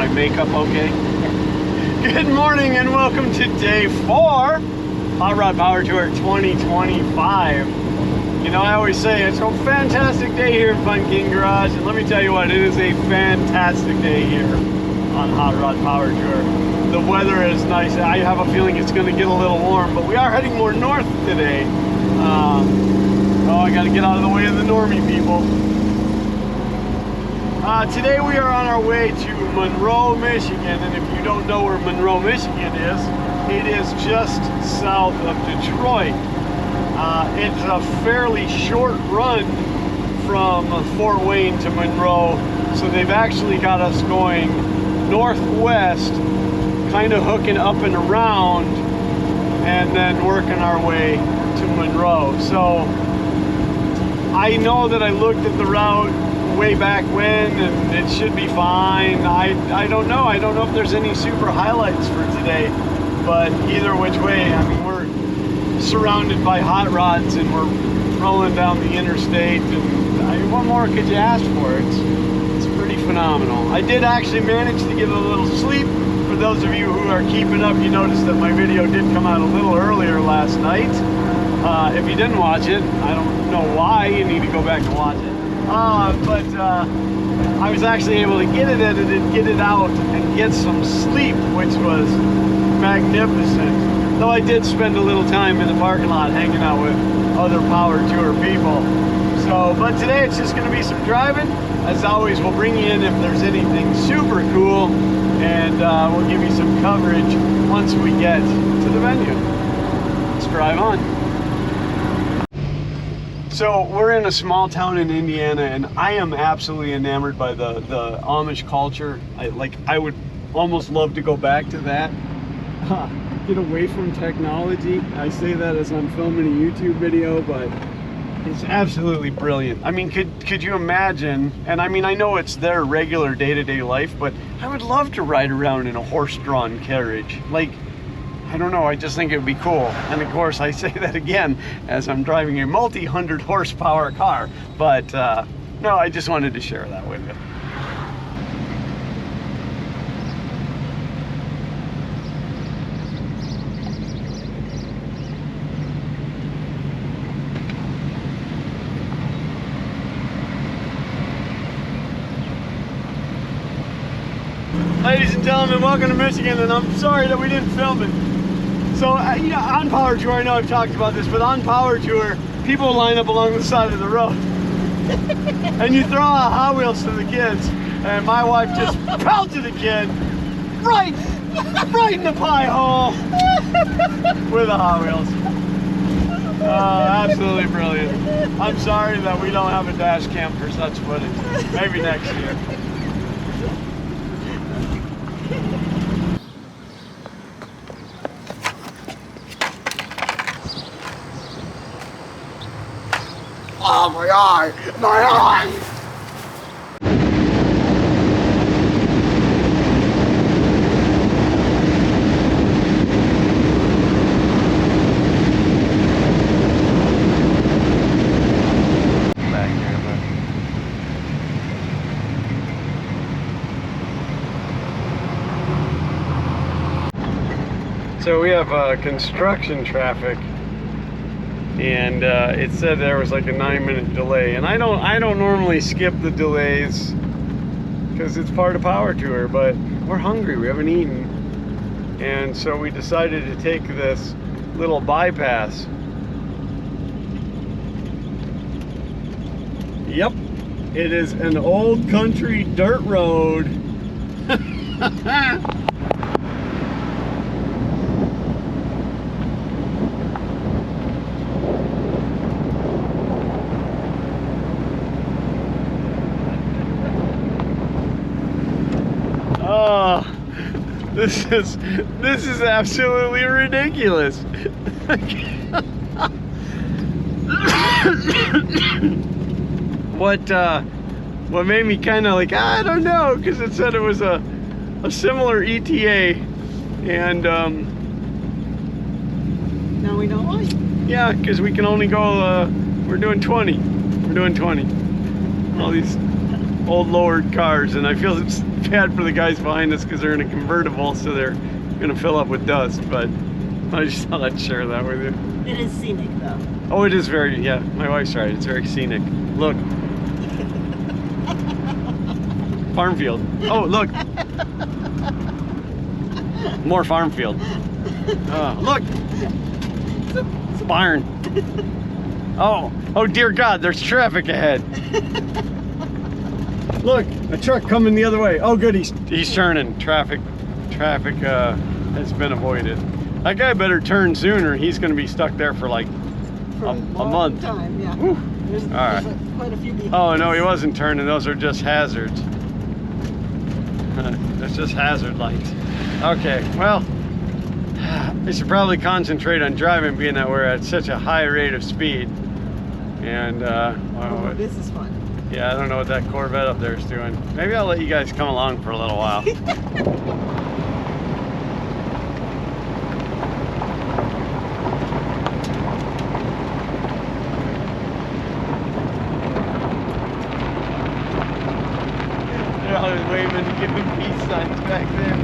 my makeup okay? Good morning and welcome to day 4, Hot Rod Power Tour 2025. You know, I always say it's a fantastic day here in Fun King Garage, and let me tell you what, it is a fantastic day here on Hot Rod Power Tour. The weather is nice. I have a feeling it's going to get a little warm, but we are heading more north today. Oh, I got to get out of the way of the normie people. Today we are on our way to Monroe, Michigan, and if you don't know where Monroe, Michigan is, it is just south of Detroit. It's a fairly short run from Fort Wayne to Monroe, so they've actually got us going northwest, kind of hooking up and around, and then working our way to Monroe. So I know that I looked at the route way back when, and it should be fine. I don't know. I don't know if there's any super highlights for today, but either which way, I mean, we're surrounded by hot rods and we're rolling down the interstate, and what more could you ask for? It's pretty phenomenal. I did actually manage to get a little sleep. For those of you who are keeping up, you noticed that my video did come out a little earlier last night. If you didn't watch it, I don't know why. You need to go back and watch it. But I was actually able to get it edited, get it out, and get some sleep, which was magnificent. Though I did spend a little time in the parking lot hanging out with other Power Tour people. So, but today it's just going to be some driving. As always, we'll bring you in if there's anything super cool, and we'll give you some coverage once we get to the venue. Let's drive on. So we're in a small town in Indiana, and I am absolutely enamored by the Amish culture. I would almost love to go back to that. Get away from technology. I say that as I'm filming a YouTube video, but it's absolutely brilliant. I mean, could you imagine? And I mean, I know it's their regular day-to-day life, but I would love to ride around in a horse-drawn carriage. Like, I don't know, I just think it would be cool. And of course, I say that again as I'm driving a multi-hundred horsepower car. But no, I just wanted to share that with you. Ladies and gentlemen, welcome to Michigan, and I'm sorry that we didn't film it. So, yeah, on Power Tour, I know I've talked about this, but on Power Tour, people line up along the side of the road. And you throw out Hot Wheels to the kids, and my wife just pelted a kid right in the pie hole with the Hot Wheels. Absolutely brilliant. I'm sorry that we don't have a dash cam for such footage. Maybe next year. Oh, my eye! My eye! Back here, but... So we have construction traffic. And it said there was like a 9-minute delay, and I don't normally skip the delays because it's part of Power Tour, but we're hungry, we haven't eaten, and so we decided to take this little bypass. Yep, it is an old country dirt road. This is absolutely ridiculous. What made me kind of like, I don't know, because it said it was a similar ETA, and now we don't like. Yeah, because we can only go. We're doing 20. We're doing 20. All these old lowered cars, and I feel it's bad for the guys behind us because they're in a convertible, so they're going to fill up with dust. But I just thought I'd share that with you. It is scenic, though. Oh, it is very, yeah, my wife's right. It's very scenic. Look. Farm field. Oh, look. More farm field. Look. It's a barn. Oh dear God, there's traffic ahead. Look, a truck coming the other way. Oh good, he's turning. Traffic has been avoided. That guy better turn sooner. He's going to be stuck there for like a month. Time, yeah. There's quite a few behind. Oh no, he wasn't turning. Those are just hazards. That's just hazard lights. Okay, well, I should probably concentrate on driving, being that we're at such a high rate of speed. And oh, this is fun. Yeah, I don't know what that Corvette up there is doing. Maybe I'll let you guys come along for a little while. They're always waving, giving peace signs back there.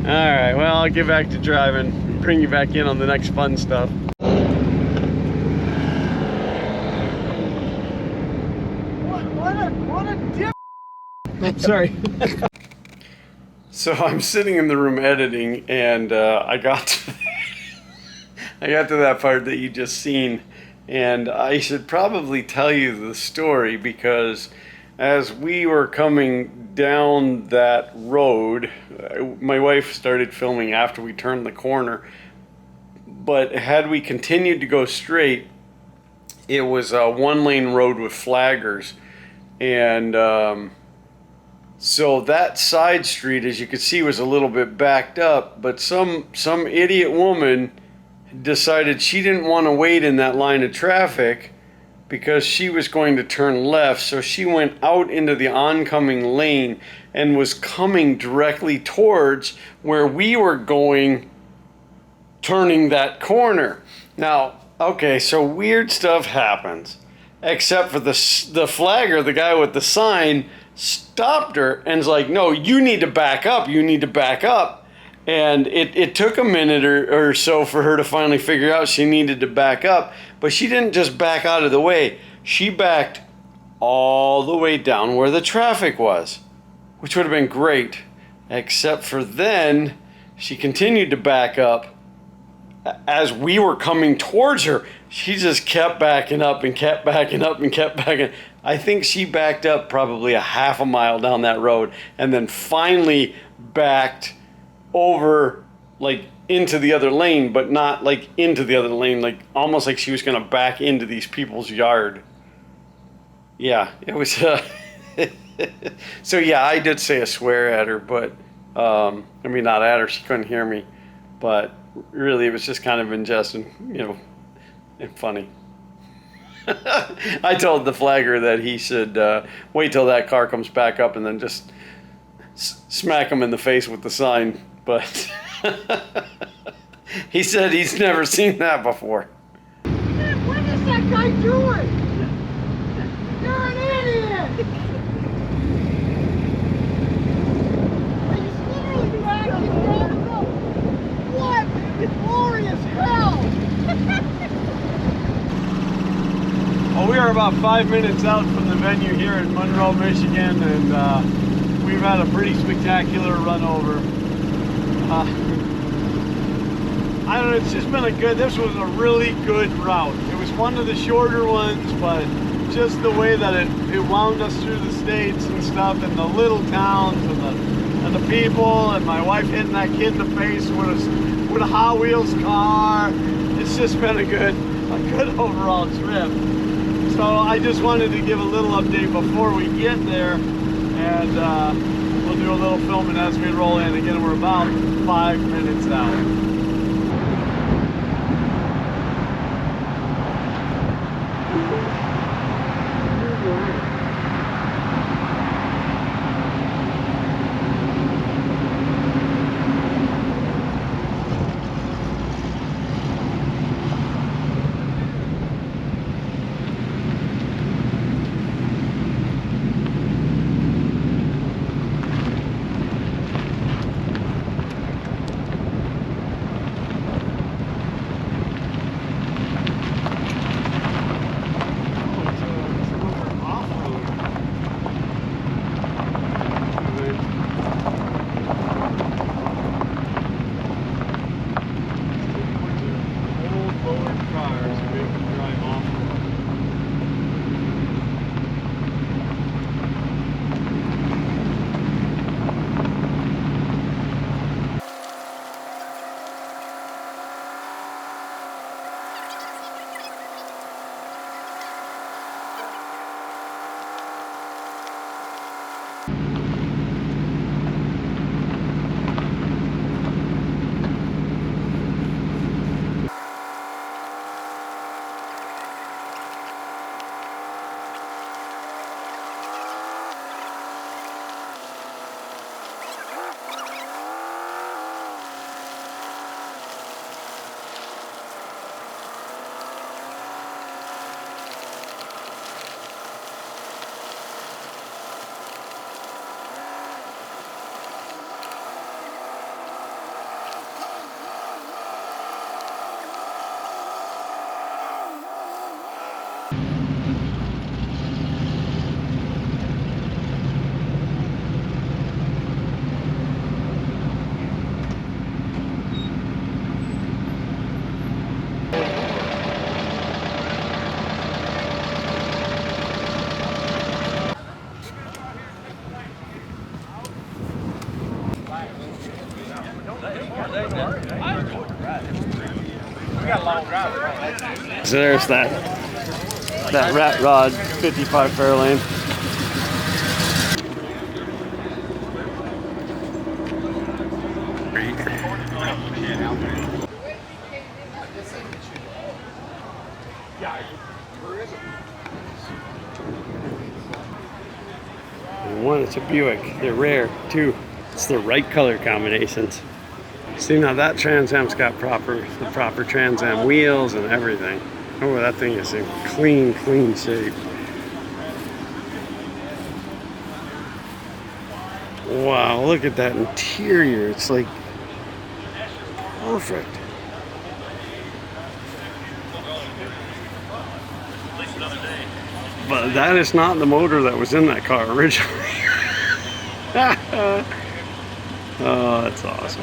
Alright, well, I'll get back to driving and bring you back in on the next fun stuff. What a dip! I'm sorry. So I'm sitting in the room editing, and I got to that part that you just seen, and I should probably tell you the story, because as we were coming down that road, my wife started filming after we turned the corner, but had we continued to go straight, it was a one-lane road with flaggers, and so that side street, as you could see, was a little bit backed up, but some idiot woman decided she didn't want to wait in that line of traffic because she was going to turn left, so she went out into the oncoming lane and was coming directly towards where we were going, turning that corner. Now, okay, so weird stuff happens, except for the flagger, the guy with the sign, stopped her and was like, no, you need to back up, you need to back up. And it took a minute or so for her to finally figure out she needed to back up, but she didn't just back out of the way. She backed all the way down where the traffic was, which would have been great, except for then she continued to back up. As we were coming towards her, she just kept backing up and kept backing up and kept backing. I think she backed up probably a half a mile down that road and then finally backed over like into the other lane, but not like into the other lane, like almost like she was going to back into these people's yard. Yeah, it was so yeah, I did say a swear at her, but I mean, not at her, she couldn't hear me, but really it was just kind of in jest and, you know, and funny. I told the flagger that he should wait till that car comes back up and then just smack him in the face with the sign, but he said he's never seen that before. What is that guy doing? You're an idiot! He's literally backing down the road. What glorious hell! Well, we are about 5 minutes out from the venue here in Monroe, Michigan, and we've had a pretty spectacular run over. I don't know, it's just been this was a really good route. It was one of the shorter ones, but just the way that it wound us through the states and stuff, and the little towns and the people, and my wife hitting that kid in the face with a Hot Wheels car. It's just been a good overall trip. So I just wanted to give a little update before we get there, and we'll do a little filming as we roll in. Again, we're about 5 minutes out. So there's that rat rod 55 Fairlane. One, it's a Buick. They're rare. Two, it's the right color combinations. See, now that Trans Am's got the proper Trans Am wheels and everything. Oh, that thing is in clean shape. Wow, look at that interior. It's like perfect. But that is not the motor that was in that car originally. Oh, that's awesome.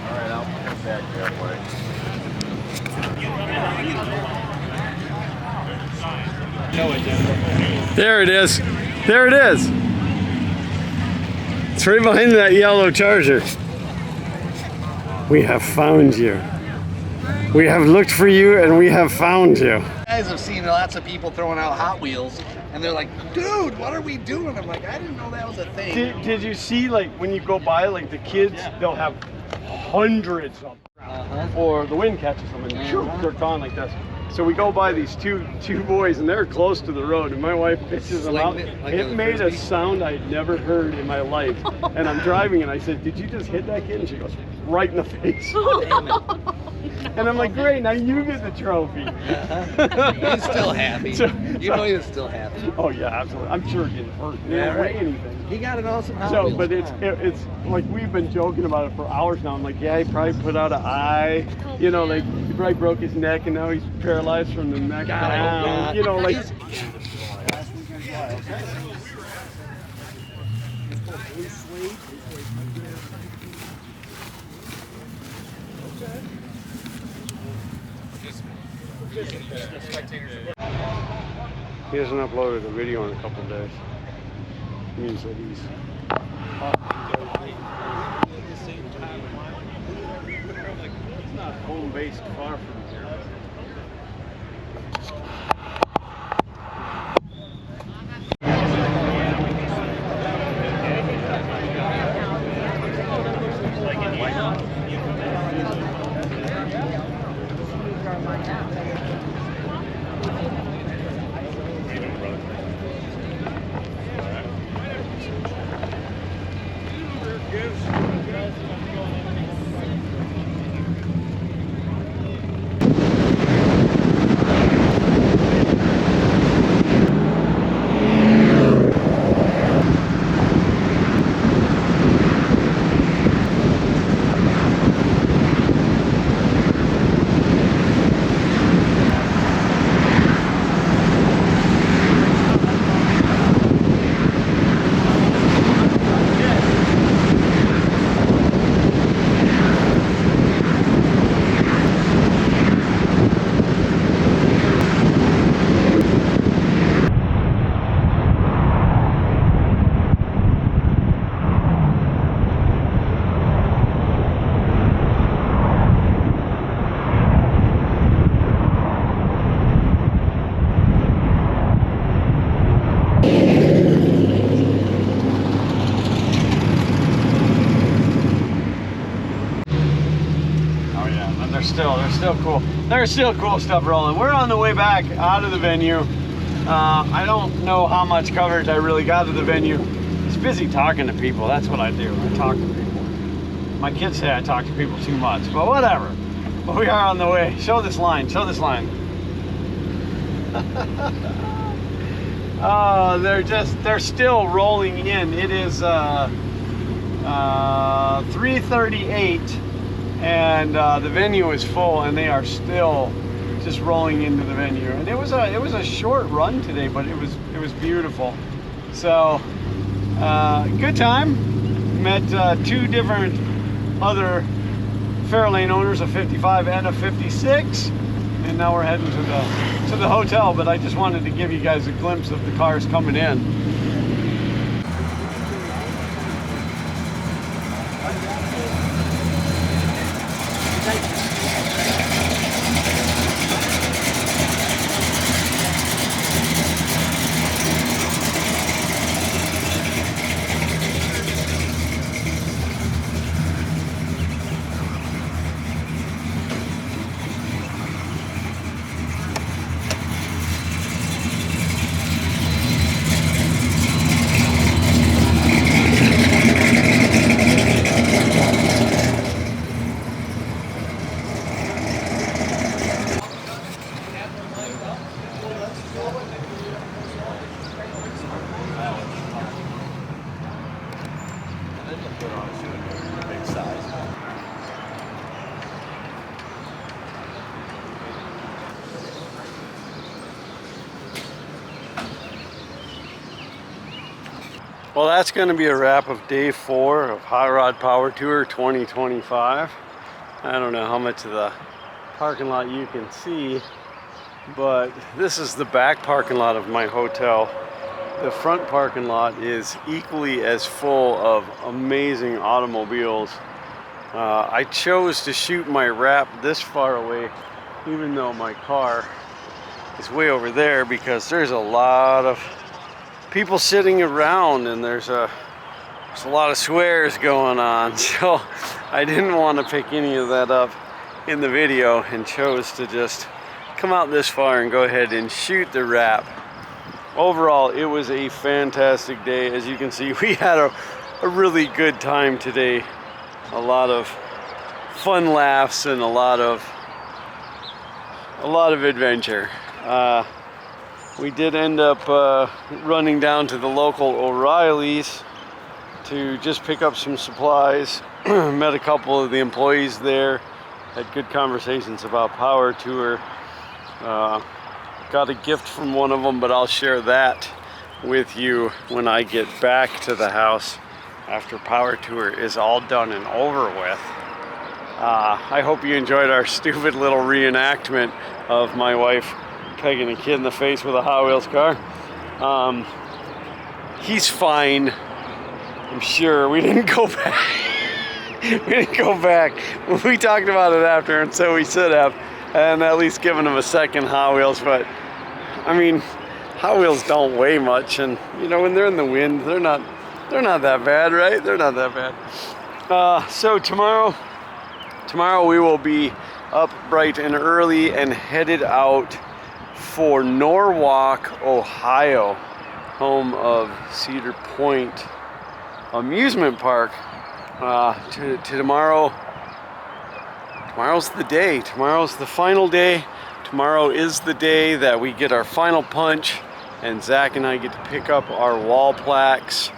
Alright, I'll come back that way. There it is. There it is. It's right behind that yellow Charger. We have found you. We have looked for you and we have found you. You guys have seen lots of people throwing out Hot Wheels, and they're like, dude, what are we doing? I'm like, I didn't know that was a thing. Did you see, like, when you go by, like, the kids, they'll have hundreds of them. Or the wind catches them and shoot, they're gone like this. So we go by these two boys, and they're close to the road, and my wife pitches them out. It made a sound I'd never heard in my life. And I'm driving, and I said, did you just hit that kid? And she goes, right in the face. And I'm like, great, now you get the trophy. He's still happy. You know he was still happy. Oh yeah, absolutely. I'm sure he didn't hurt. He didn't weigh anything. He got an awesome Hot Wheels. But it's like, we've been joking about it for hours now. I'm like, yeah, he probably put out an eye. You know, like, he probably broke his neck and now he's paralyzed from the neck down. You know, like. He hasn't uploaded a video in a couple of days. It means that he's not home-based far from here. There's still cool. There's still cool stuff rolling. We're on the way back out of the venue. I don't know how much coverage I really got of the venue. Just busy talking to people. That's what I do. I talk to people. My kids say I talk to people too much, but whatever. But we are on the way. Show this line. Show this line. They're still rolling in. It is 3:38. And the venue is full, and they are still just rolling into the venue. And it was a short run today, but it was beautiful. So good time. Met two different other Fairlane owners, a 55 and a 56, and now we're heading to the hotel. But I just wanted to give you guys a glimpse of the cars coming in. put on a suit, big size. Well, that's going to be a wrap of day 4 of Hot Rod Power Tour 2025. I don't know how much of the parking lot you can see, but this is the back parking lot of my hotel. The front parking lot is equally as full of amazing automobiles. I chose to shoot my wrap this far away, even though my car is way over there, because there's a lot of people sitting around and there's a lot of swears going on. So I didn't want to pick any of that up in the video and chose to just come out this far and go ahead and shoot the wrap. Overall, it was a fantastic day. As you can see, we had a really good time today. A lot of fun laughs and a lot of adventure. We did end up running down to the local O'Reilly's to just pick up some supplies. Met a couple of the employees there, had good conversations about Power Tour. Got a gift from one of them, but I'll share that with you when I get back to the house after Power Tour is all done and over with. I hope you enjoyed our stupid little reenactment of my wife pegging a kid in the face with a Hot Wheels car. He's fine, I'm sure. We didn't go back. We talked about it after, and so we should have, and at least given him a second Hot Wheels. But I mean, Hot Wheels don't weigh much, and you know, when they're in the wind, they're not that bad, right? They're not that bad. So tomorrow we will be up bright and early and headed out for Norwalk, Ohio, home of Cedar Point Amusement Park. Tomorrow's the day. Tomorrow's the final day. Tomorrow is the day that we get our final punch, and Zach and I get to pick up our wall plaques.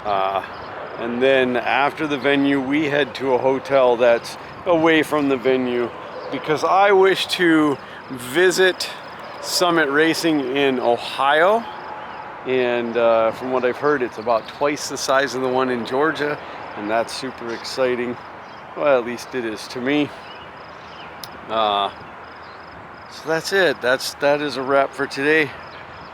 And then after the venue, we head to a hotel that's away from the venue, because I wish to visit Summit Racing in Ohio, and from what I've heard, it's about twice the size of the one in Georgia, and that's super exciting. Well, at least it is to me. So that's it. That is a wrap for today.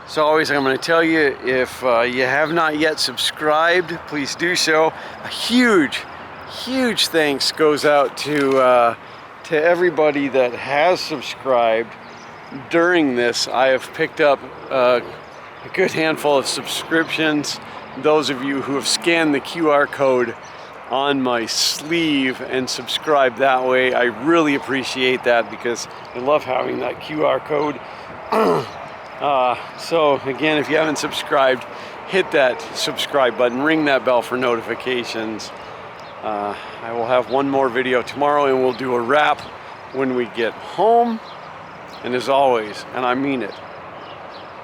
As always, I'm going to tell you, if you have not yet subscribed, please do so. A huge thanks goes out to everybody that has subscribed. During this, I have picked up a good handful of subscriptions. Those of you who have scanned the QR code on my sleeve and subscribed that way, I really appreciate that, because I love having that QR code. So again, if you haven't subscribed, hit that subscribe button, ring that bell for notifications. I will have one more video tomorrow, and we'll do a wrap when we get home. And as always, and I mean it,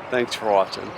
thanks for watching.